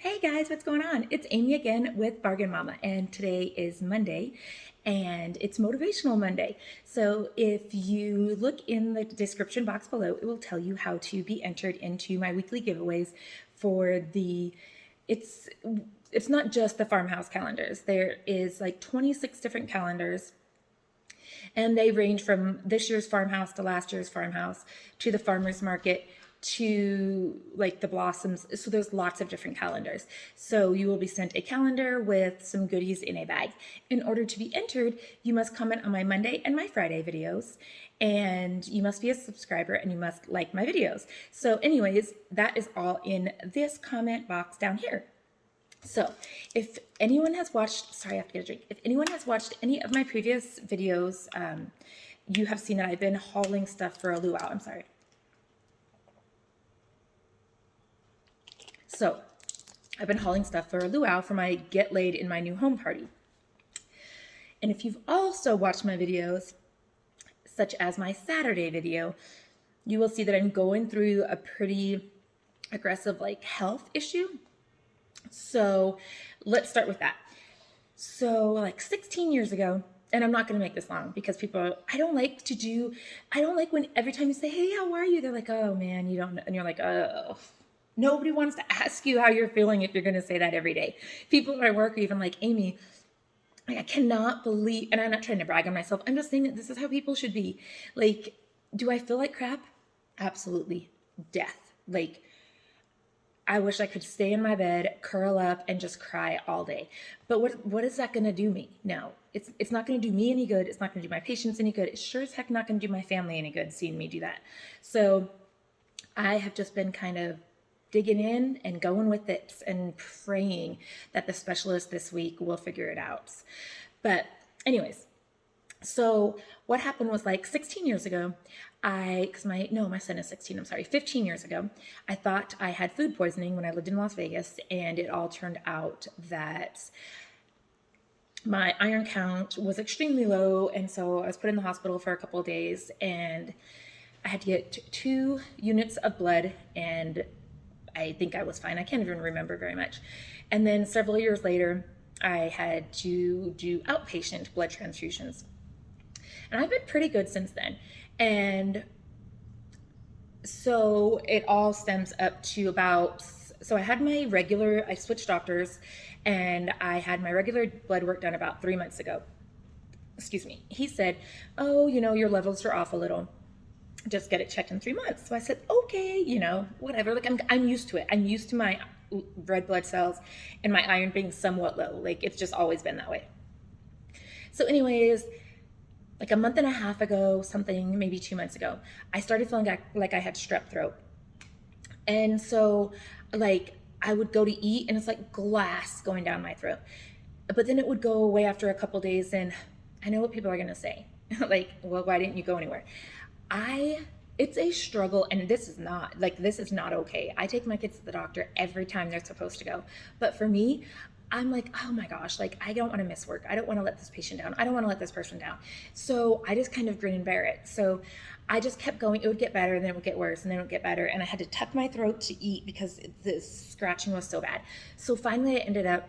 Hey guys, what's going on? It's Amy again with Bargain Mama, and today is Monday and it's Motivational Monday. So if you look in the description box below, it will tell you how to be entered into my weekly giveaways for it's it's not just the farmhouse calendars. There is like 26 different calendars, and they range from this year's farmhouse to last year's farmhouse to the farmer's market to like the blossoms. So there's lots of different calendars. So you will be sent a calendar with some goodies in a bag. In order to be entered, you must comment on my Monday and my Friday videos, and you must be a subscriber and you must like my videos. So anyways, that is all in this comment box down here. So if anyone has watched, sorry, I have to get a drink. If anyone has watched any of my previous videos, you have seen that I've been hauling stuff for a luau. I'm sorry. So I've been hauling stuff for a luau for my get laid in my new home party. And if you've also watched my videos, such as my Saturday video, you will see that I'm going through a pretty aggressive health issue. So let's start with that. So like 16 years ago, and I'm not going to make this long because I don't like when every time you say, hey, how are you? They're like, oh man, you don't know. And you're like, oh, nobody wants to ask you how you're feeling if you're going to say that every day. People at my work are even like, Amy, I cannot believe, and I'm not trying to brag on myself. I'm just saying that this is how people should be. Like, do I feel like crap? Absolutely. Death. Like, I wish I could stay in my bed, curl up, and just cry all day. But what is that going to do me? No, it's not going to do me any good. It's not going to do my patients any good. It's sure as heck not going to do my family any good seeing me do that. So I have just been kind of digging in and going with it and praying that the specialist this week will figure it out. But anyways, so what happened was like 16 years ago, my son is 16, I'm sorry, 15 years ago, I thought I had food poisoning when I lived in Las Vegas, and it all turned out that my iron count was extremely low, and so I was put in the hospital for a couple of days, and I had to get 2 units of blood, and I think I was fine. I can't even remember very much. And then several years later, I had to do outpatient blood transfusions. And I've been pretty good since then. And so it all stems up to I switched doctors, and I had my regular blood work done about 3 months ago. Excuse me. He said, oh, your levels are off a little. Just get it checked in 3 months. So I said, okay, whatever. Like I'm used to it. I'm used to my red blood cells and my iron being somewhat low. Like it's just always been that way. So anyways, like a month and a half ago, something, maybe 2 months ago, I started feeling like I had strep throat. And so like I would go to eat and it's like glass going down my throat. But then it would go away after a couple days, and I know what people are going to say. Like, well, why didn't you go anywhere? It's a struggle, and this is not okay. I take my kids to the doctor every time they're supposed to go. But for me, I'm like, oh my gosh, like I don't want to miss work. I don't want to let this patient down. I don't want to let this person down. So I just kind of grin and bear it. So I just kept going. It would get better, and then it would get worse, and then it would get better. And I had to tuck my throat to eat because the scratching was so bad. So finally I ended up,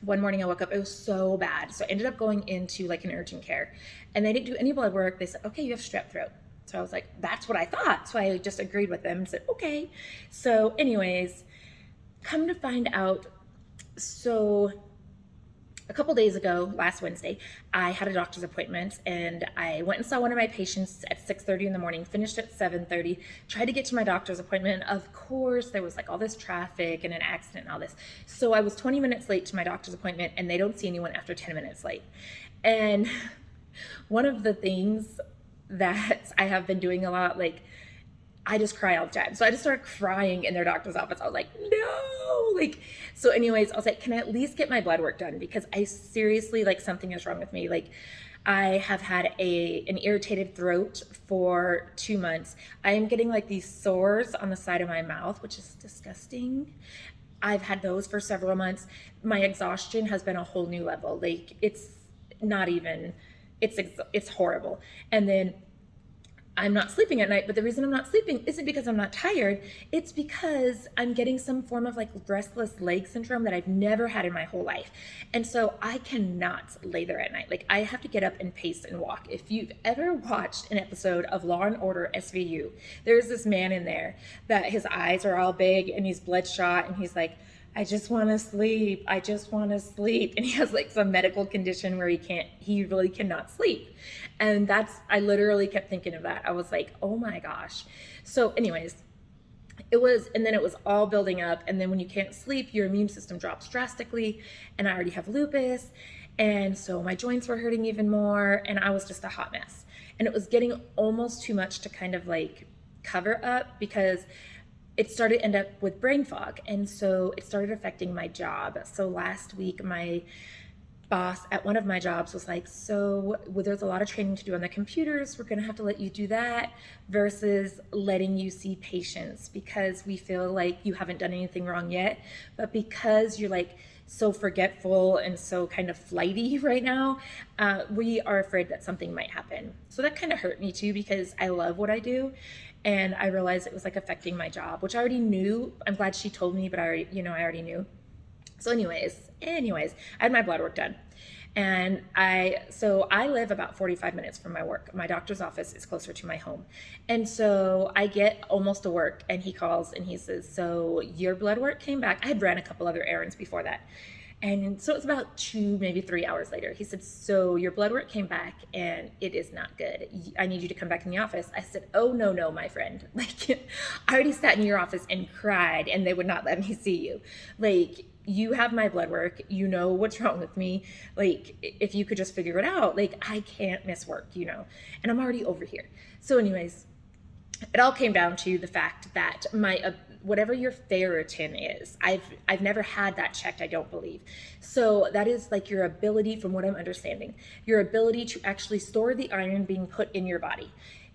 one morning I woke up, it was so bad. So I ended up going into like an urgent care, and they didn't do any blood work. They said, okay, you have strep throat. So I was like, that's what I thought. So I just agreed with them and said, okay. So anyways, come to find out, so a couple days ago, last Wednesday, I had a doctor's appointment, and I went and saw one of my patients at 6:30 in the morning, finished at 7:30, tried to get to my doctor's appointment. Of course, there was like all this traffic and an accident and all this. So I was 20 minutes late to my doctor's appointment, and they don't see anyone after 10 minutes late. And one of the things that I have been doing a lot, like I just cry all the time. So I just started crying in their doctor's office. I was like, no, so anyways, I was like, can I at least get my blood work done? Because I seriously, something is wrong with me. Like I have had an irritated throat for 2 months. I am getting these sores on the side of my mouth, which is disgusting. I've had those for several months. My exhaustion has been a whole new level. It's not even, it's horrible. And then I'm not sleeping at night, but the reason I'm not sleeping isn't because I'm not tired. It's because I'm getting some form of like restless leg syndrome that I've never had in my whole life. And so I cannot lay there at night. Like I have to get up and pace and walk. If you've ever watched an episode of Law and Order SVU, there's this man in there that his eyes are all big and he's bloodshot and he's like, I just want to sleep. I just want to sleep. And he has like some medical condition where he really cannot sleep. And I literally kept thinking of that. I was like, oh my gosh. So anyways, and then it was all building up. And then when you can't sleep, your immune system drops drastically. And I already have lupus. And so my joints were hurting even more. And I was just a hot mess. And it was getting almost too much to kind of like cover up because it started to end up with brain fog. And so it started affecting my job. So last week, my boss at one of my jobs was like, so there's a lot of training to do on the computers. We're going to have to let you do that versus letting you see patients because we feel like you haven't done anything wrong yet. But because you're like so forgetful and so kind of flighty right now, we are afraid that something might happen. So that kind of hurt me too because I love what I do. And I realized it was like affecting my job, which I already knew. I'm glad she told me, but I already knew. So anyways, I had my blood work done. And I live about 45 minutes from my work. My doctor's office is closer to my home. And so I get almost to work and he calls and he says, so your blood work came back. I had ran a couple other errands before that. And so it's about 2, maybe 3 hours later. He said, so your blood work came back and it is not good. I need you to come back in the office. I said, oh, no, my friend. Like, I already sat in your office and cried and they would not let me see you. Like, you have my blood work. You know what's wrong with me. Like, if you could just figure it out. Like, I can't miss work, and I'm already over here. So anyways, it all came down to the fact that my whatever your ferritin is, I've never had that checked, I don't believe. So that is like your ability, from what I'm understanding, your ability to actually store the iron being put in your body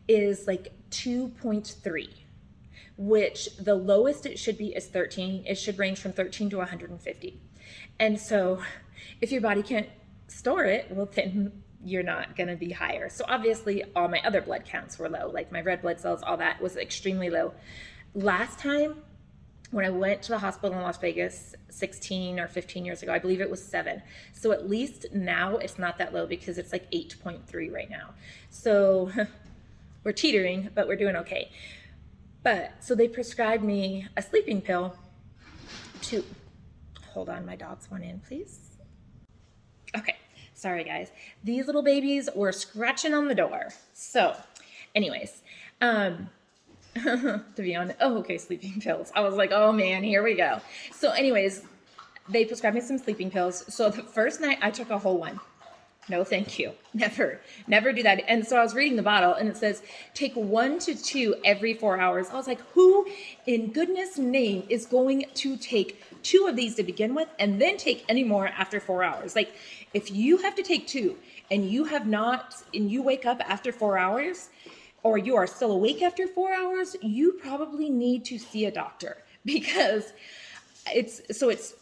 is like 2.3, which the lowest it should be is 13. It should range from 13 to 150. And so if your body can't store it, well then you're not going to be higher. So obviously all my other blood counts were low, like my red blood cells, all that was extremely low. Last time when I went to the hospital in Las Vegas 16 or 15 years ago, I believe it was 7. So at least now it's not that low because it's like 8.3 right now. So we're teetering, but we're doing okay. But so they prescribed me a sleeping pill to, hold on, my dogs want in, please. Okay. Sorry, guys. These little babies were scratching on the door. So, anyways, to be honest, okay, sleeping pills. I was like, oh man, here we go. So, anyways, they prescribed me some sleeping pills. So the first night I took a whole one. No, thank you. Never do that. And so I was reading the bottle and it says, take 1 to 2 every 4 hours. I was like, who in goodness name is going to take 2 of these to begin with and then take any more after 4 hours? Like, if you have to take 2 and you wake up after 4 hours, or you are still awake after 4 hours, you probably need to see a doctor because it's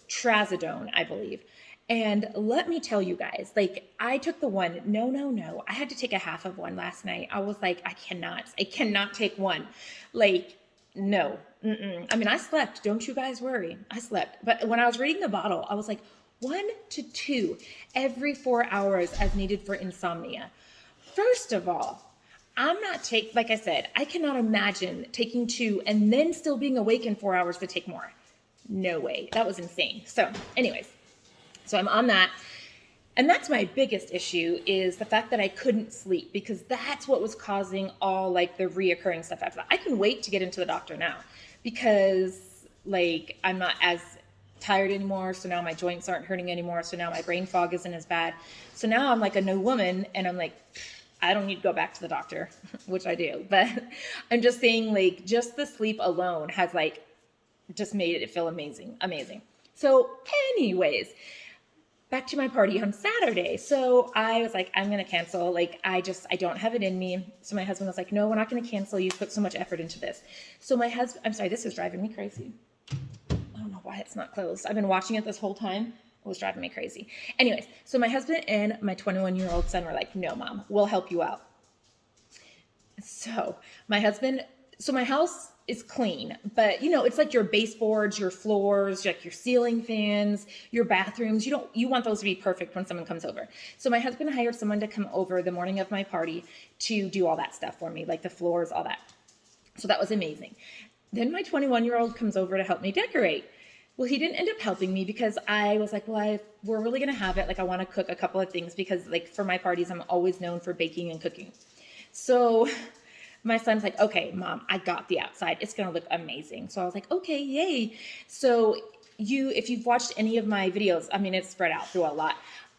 trazodone, I believe. And let me tell you guys, like, I took the one. No. I had to take a half of one last night. I was like, I cannot take one. Like, no. I mean, I slept. Don't you guys worry. I slept. But when I was reading the bottle, I was like, 1 to 2 every 4 hours as needed for insomnia. First of all, like I said, I cannot imagine taking 2 and then still being awake in 4 hours to take more. No way. That was insane. So anyways, so I'm on that. And that's my biggest issue, is the fact that I couldn't sleep, because that's what was causing all like the reoccurring stuff after that. I can wait to get into the doctor now because like I'm not as tired anymore. So now my joints aren't hurting anymore. So now my brain fog isn't as bad. So now I'm like a new woman and I'm like, I don't need to go back to the doctor, which I do. But I'm just saying, like, just the sleep alone has like just made it feel amazing. So anyways, back to my party on Saturday. So I was like, I'm going to cancel. Like, I don't have it in me. So my husband was like, no, we're not going to cancel. You put so much effort into this. So my husband, I'm sorry, this is driving me crazy. I don't know why it's not closed. I've been watching it this whole time. It was driving me crazy. Anyways, so my husband and my 21-year-old son were like, no, Mom, we'll help you out. So my husband, so my house is clean, but it's like your baseboards, your floors, like your ceiling fans, your bathrooms. You want those to be perfect when someone comes over. So my husband hired someone to come over the morning of my party to do all that stuff for me, like the floors, all that. So that was amazing. Then my 21-year-old comes over to help me decorate. Well, he didn't end up helping me because I was like, well, we're really going to have it. Like, I want to cook a couple of things because, like, for my parties, I'm always known for baking and cooking. So my son's like, okay, Mom, I got the outside. It's going to look amazing. So I was like, okay, yay. So if you've watched any of my videos, I mean, it's spread out through a lot.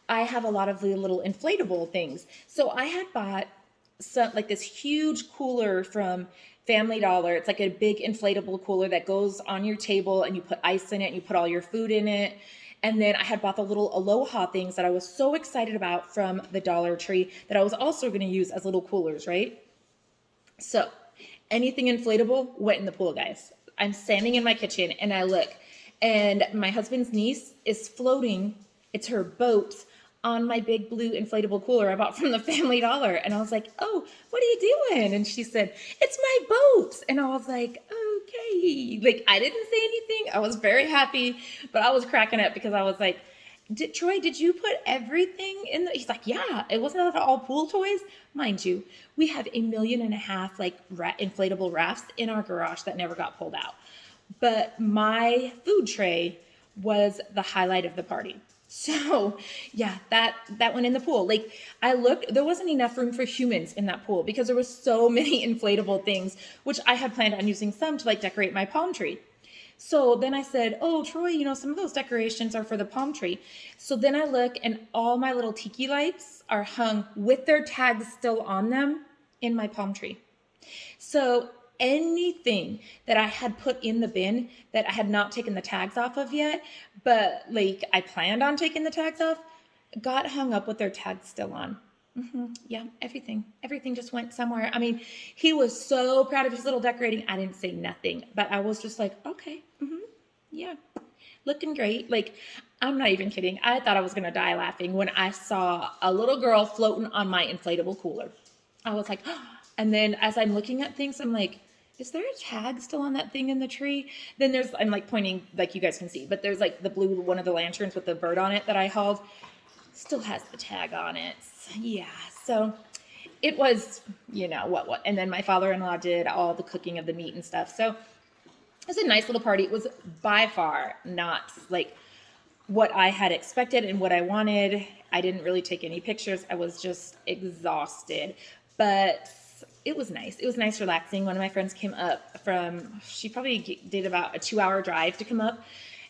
I have a lot of the little inflatable things. So I had bought like this huge cooler from Family Dollar. It's like a big inflatable cooler that goes on your table and you put ice in it and you put all your food in it. And then I had bought the little Aloha things that I was so excited about from the Dollar Tree that I was also going to use as little coolers, right? So anything inflatable went in the pool, guys. I'm standing in my kitchen and I look, and my husband's niece is floating. It's her boat on my big blue inflatable cooler I bought from the Family Dollar. And I was like, oh, what are you doing? And she said, it's my boat. And I was like, okay. Like, I didn't say anything. I was very happy, but I was cracking up because I was like, Troy, did you put everything in the? He's like, yeah, it wasn't all pool toys. Mind you, we have 1.5 million like inflatable rafts in our garage that never got pulled out. But my food tray was the highlight of the party. So yeah, that went in the pool. Like, I looked, there wasn't enough room for humans in that pool because there was so many inflatable things, which I had planned on using some to like decorate my palm tree. So then I said, oh, Troy, some of those decorations are for the palm tree. So then I look and all my little tiki lights are hung with their tags still on them in my palm tree. So anything that I had put in the bin that I had not taken the tags off of yet, but like I planned on taking the tags off, got hung up with their tags still on. Yeah, everything just went somewhere. I mean, he was so proud of his little decorating. I didn't say nothing, but I was just like, okay, yeah, looking great. Like, I'm not even kidding. I thought I was going to die laughing when I saw a little girl floating on my inflatable cooler. I was like, oh. And then as I'm looking at things, I'm like, is there a tag still on that thing in the tree? Then I'm like pointing, like you guys can see, but there's like the blue, one of the lanterns with the bird on it that I hauled, still has the tag on it. Yeah, so it was, what. And then my father-in-law did all the cooking of the meat and stuff. So it was a nice little party. It was by far not like what I had expected and what I wanted. I didn't really take any pictures. I was just exhausted, but it was nice. It was nice, relaxing. One of my friends came up she probably did about a 2-hour drive to come up.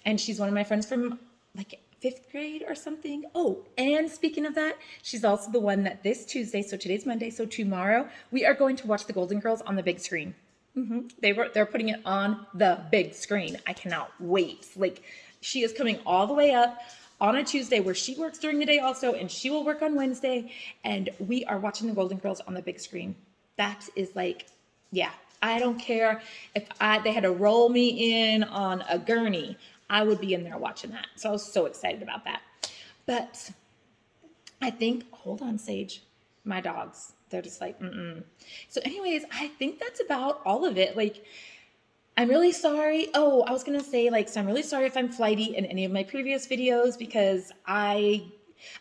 And she's one of my friends from like 5th grade or something. Oh, and speaking of that, she's also the one that this Tuesday, so today's Monday, so tomorrow, we are going to watch the Golden Girls on the big screen. They're putting it on the big screen. I cannot wait. Like, she is coming all the way up on a Tuesday where she works during the day also, and she will work on Wednesday, and we are watching the Golden Girls on the big screen. That is like, yeah, I don't care if they had to roll me in on a gurney. I would be in there watching that. So I was so excited about that. But I think, hold on, Sage, my dogs, they're just like, So anyways, I think that's about all of it. Like, I'm really sorry. Oh, I was going to say, like, so I'm really sorry if I'm flighty in any of my previous videos because I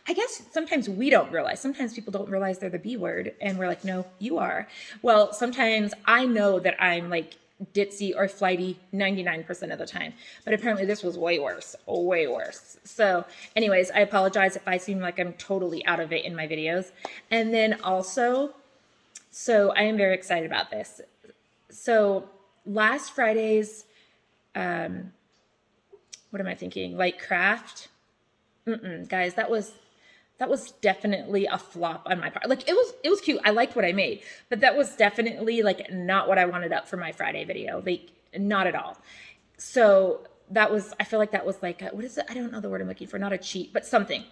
guess sometimes we don't realize. Sometimes people don't realize they're the B word and we're like, no, you are. Well, sometimes I know that I'm like ditzy or flighty 99% of the time, but apparently this was way worse. So anyways, I apologize if I seem like I'm totally out of it in my videos. And then also, so I am very excited about this. So last Friday's, what am I thinking? Like craft. Guys, that was definitely a flop on my part. Like, it was cute. I liked what I made, but that was definitely like not what I wanted up for my Friday video. Like, not at all. So I feel like that was like, what is it? I don't know the word I'm looking for. Not a cheat, but something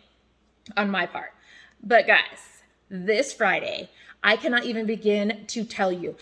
on my part. But guys, this Friday, I cannot even begin to tell you.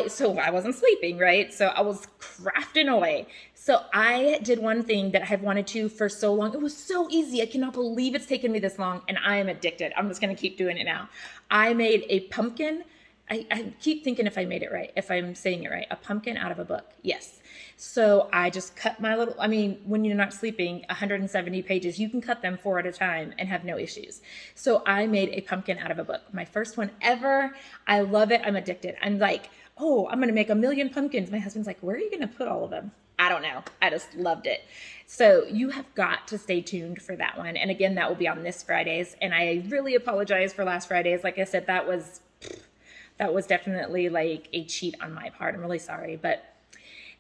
So I wasn't sleeping, right? So I was crafting away. So I did one thing that I have wanted to for so long. It was so easy. I cannot believe it's taken me this long, and I am addicted. I'm just going to keep doing it now. I made a pumpkin I keep thinking if I made it right, if I'm saying it right, a pumpkin out of a book. Yes. So I just cut my little, I mean, when you're not sleeping, 170 pages, you can cut them 4 at a time and have no issues. So I made a pumpkin out of a book. My first one ever. I love it. I'm addicted. I'm like, oh, I'm going to make 1,000,000 pumpkins. My husband's like, where are you going to put all of them? I don't know. I just loved it. So you have got to stay tuned for that one. And again, that will be on this Fridays. And I really apologize for last Fridays. Like I said, that was definitely like a cheat on my part. I'm really sorry, but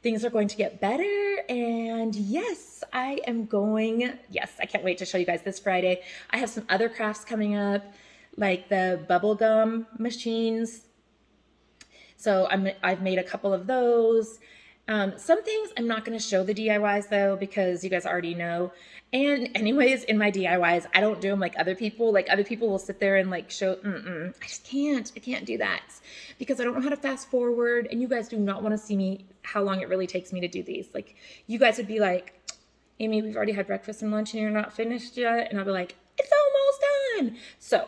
things are going to get better. And yes, I can't wait to show you guys this Friday. I have some other crafts coming up, like the bubble gum machines. So I've made a couple of those. Some things I'm not going to show the DIYs though, because you guys already know. And anyways, in my DIYs, I don't do them like other people. Like other people will sit there and like show, I just can't. I can't do that because I don't know how to fast forward. And you guys do not want to see me, how long it really takes me to do these. Like you guys would be like, Amy, we've already had breakfast and lunch and you're not finished yet. And I'll be like, it's almost done. So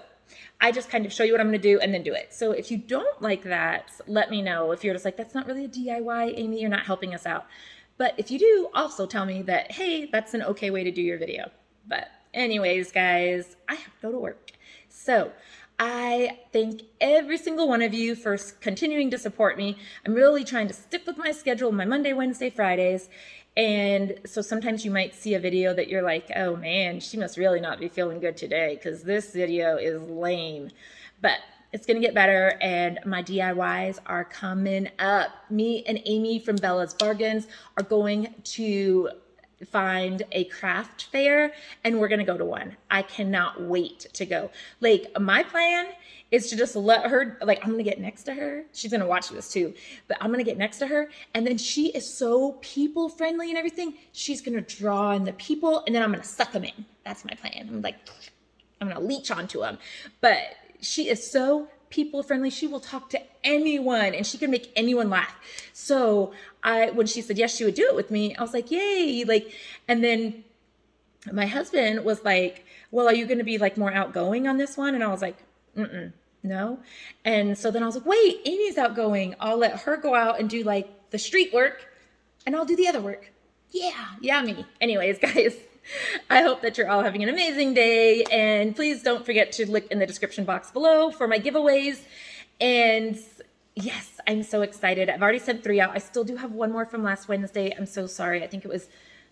I just kind of show you what I'm going to do and then do it. So if you don't like that, let me know. If you're just like, that's not really a DIY, Amy, you're not helping us out. But if you do, also tell me that, hey, that's an okay way to do your video. But anyways, guys, I have to go to work. So I thank every single one of you for continuing to support me. I'm really trying to stick with my schedule, my Monday, Wednesday, Fridays. And so sometimes you might see a video that you're like, oh man, she must really not be feeling good today because this video is lame. But it's going to get better and my DIYs are coming up. Me and Amy from Bella's Bargains are going to find a craft fair and we're going to go to one. I cannot wait to go. Like my plan is to just let her, like I'm going to get next to her. She's going to watch this too, but I'm going to get next to her. And then she is so people friendly and everything. She's going to draw in the people and then I'm going to suck them in. That's my plan. I'm going to leech onto them, but she is so people friendly. She will talk to anyone and she can make anyone laugh. So when she said, yes, she would do it with me, I was like, yay. Like, and then my husband was like, well, are you going to be like more outgoing on this one? And I was like, no. And so then I was like, wait, Amy's outgoing. I'll let her go out and do like the street work and I'll do the other work. Yeah, me. Anyways, guys, I hope that you're all having an amazing day. And please don't forget to look in the description box below for my giveaways. And yes, I'm so excited. I've already sent 3 out. I still do have one more from last Wednesday. I'm so sorry. I think it was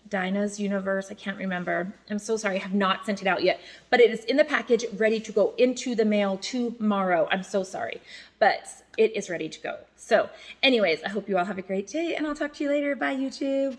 Dinah's Universe. I can't remember. I'm so sorry. I have not sent it out yet, but it is in the package ready to go into the mail tomorrow. I'm so sorry, but it is ready to go. So anyways, I hope you all have a great day and I'll talk to you later. Bye, YouTube.